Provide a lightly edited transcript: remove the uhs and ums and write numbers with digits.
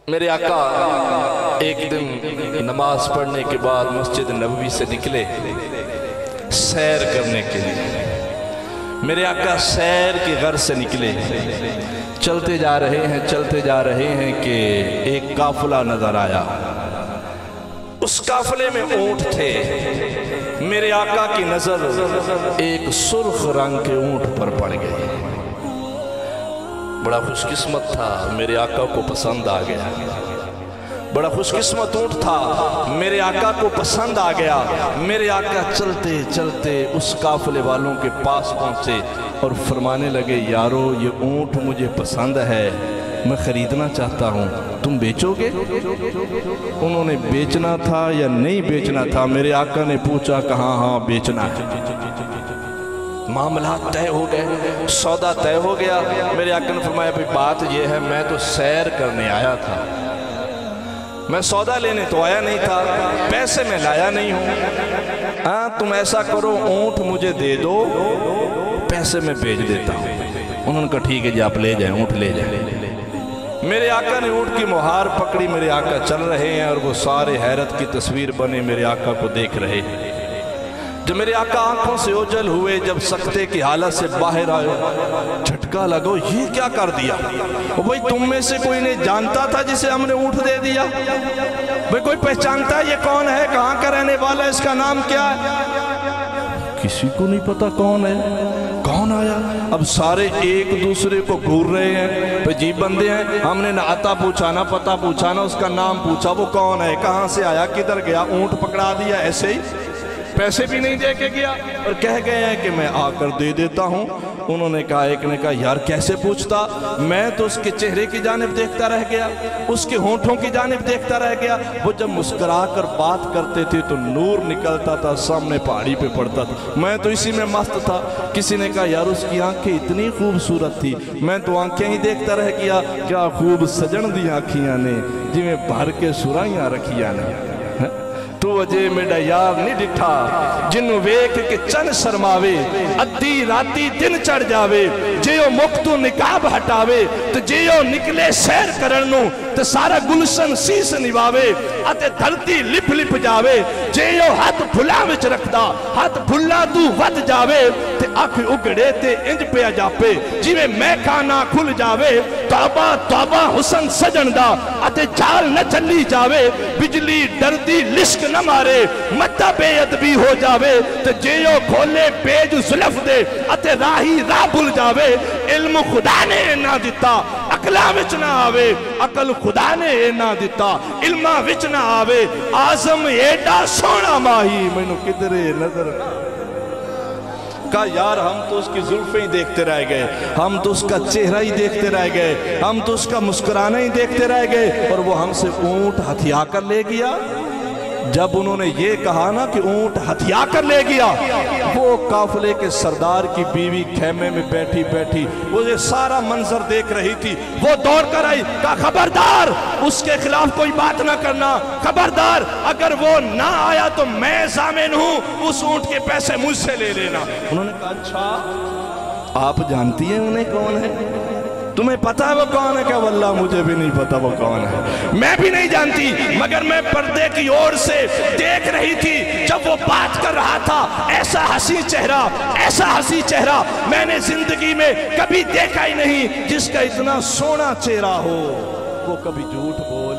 میرے آقا ایک دن نماز پڑھنے کے بعد مسجد نبوی سے نکلے سیر کرنے کے لیے۔ میرے آقا سیر کی غرض سے نکلے، چلتے جا رہے ہیں کہ ایک قافلہ نظر آیا۔ اس قافلے میں اونٹ تھے۔ میرے آقا کی نظر ایک سرخ رنگ کے اونٹ پر پڑ گئی۔ بڑا خوش قسمت تھا، میرے آقا کو پسند آ گیا۔ بڑا خوش قسمت اونٹ تھا، میرے آقا کو پسند آ گیا۔ میرے آقا چلتے چلتے اس قافلے والوں کے پاس پہنچے اور فرمانے لگے، یارو یہ اونٹ مجھے پسند ہے، میں خریدنا چاہتا ہوں، تم بیچو گے؟ انہوں نے بیچنا تھا یا نہیں بیچنا تھا؟ میرے آقا نے پوچھا کہ ہاں بیچنا ہے۔ معاملات طے ہو گئے، سودا طے ہو گیا۔ میرے آقا نے فرمایا بھئی بات یہ ہے، میں تو سیر کرنے آیا تھا، میں سودا لینے تو آیا نہیں تھا، پیسے میں لایا نہیں ہوں۔ ہاں تم ایسا کرو، اونٹ مجھے دے دو، پیسے میں بیچ دیتا ہوں۔ انہوں نے کہا ٹھیک ہے جی آپ لے جائیں، اونٹ لے جائیں۔ میرے آقا نے اونٹ کی مہار پکڑی، میرے آقا چل رہے ہیں اور وہ سارے حیرت کی تصویر بنے میرے آقا کو دیکھ رہے ہیں۔ جب میرے آقا آنکھوں سے اوجھل ہوئے، جب سکتے کی حالت سے باہر آئے، جھٹکا لگو یہ کیا کر دیا؟ بھئی تم میں سے کوئی نہیں جانتا تھا جسے ہم نے اونٹ دے دیا؟ بھئی کوئی پہچانتا ہے یہ کون ہے، کہاں کا رہنے والا ہے، اس کا نام کیا ہے؟ کسی کو نہیں پتا کون ہے، کون آیا؟ اب سارے ایک دوسرے کو گھور رہے ہیں، پہ جی بندے ہیں، ہم نے نہ عطا پوچھا نہ پتہ پوچھا نہ اس کا نام پوچھا، وہ کون ہے، کہاں سے آیا، کدھر گیا، اونٹ پکڑا دیا ایسے ہی، پیسے بھی نہیں دے کے گیا اور کہہ گئے ہیں کہ میں آ کر دے دیتا ہوں۔ انہوں نے کہا، ایک نے کہا یار کیسے پوچھتا، میں تو اس کے چہرے کی جانب دیکھتا رہ گیا، اس کے ہونٹوں کی جانب دیکھتا رہ گیا، وہ جب مسکرا کر بات کرتے تھے تو نور نکلتا تھا، سامنے پہاڑی پہ پڑتا تھا، میں تو اسی میں مست تھا۔ کسی نے کہا یار اس کی آنکھیں اتنی خوبصورت تھی، میں تو آنکھیں ہی دیکھتا رہ گیا، کیا خوب سجن دی آنکھیاں نے جی میں بھر کے سرائیاں رکھیاں نے۔ تو وجہ میڈا یار نہیں ڈٹھا جنو ویک کے چن سرماوے، ادھی راتی دن چڑھ جاوے، جیو مکتو نکاب ہٹاوے تو جیو نکلے سیر کرنو تو سارا گلشن سیس نواوے، آتے دھرتی لپ لپ جاوے، جیو ہاتھ بھلا وچ رکھدا ہاتھ بھلا تو ود جاوے تے آنکھ اگڑے تے انج پہ جاپے جیوے میں کھانا کھل جاوے، توبہ توبہ حسن سجن دا آتے جال نہ چلی جاوے، بجلی ڈردی لشک نہ مارے مدہ بے ادبی ہو جاوے تو جیو کھولے پیج زلف دے اتے راہی راہ بھل جاوے، علم خدا نے نہ دیتا عقلہ وچ نہ آوے، عقل خدا نے نہ دیتا علمہ وچ نہ آوے، آزم ایڈا سونا ماہی مینو کدرے نظر۔ کہا یار ہم تو اس کی زلفیں ہی دیکھتے رہ گئے، ہم تو اس کا چہرہ ہی دیکھتے رہ گئے، ہم تو اس کا مسکرانا ہی دیکھتے رہ گئے، اور وہ ہم سے اونٹ ہتھیا کر لے گیا۔ جب انہوں نے یہ کہا نا کہ اونٹ ہتھیا کر لے گیا، وہ قافلے کے سردار کی بیوی خیمے میں بیٹھی بیٹھی وہ یہ سارا منظر دیکھ رہی تھی، وہ دوڑ کر آئی، کہا خبردار اس کے خلاف کوئی بات نہ کرنا، خبردار اگر وہ نہ آیا تو میں ضامن ہوں، اس اونٹ کے پیسے مجھ سے لے لینا۔ انہوں نے کہا اچھا آپ جانتی ہیں انہیں کون ہے، تمہیں پتا ہے وہ کون ہے؟ کہ واللہ مجھے بھی نہیں پتا وہ کون ہے، میں بھی نہیں جانتی، مگر میں پردے کی اور سے دیکھ رہی تھی جب وہ بات کر رہا تھا، ایسا حسی چہرہ، ایسا حسی چہرہ میں نے زندگی میں کبھی دیکھا ہی نہیں، جس کا اتنا سونا چہرہ ہو وہ کبھی جھوٹ بول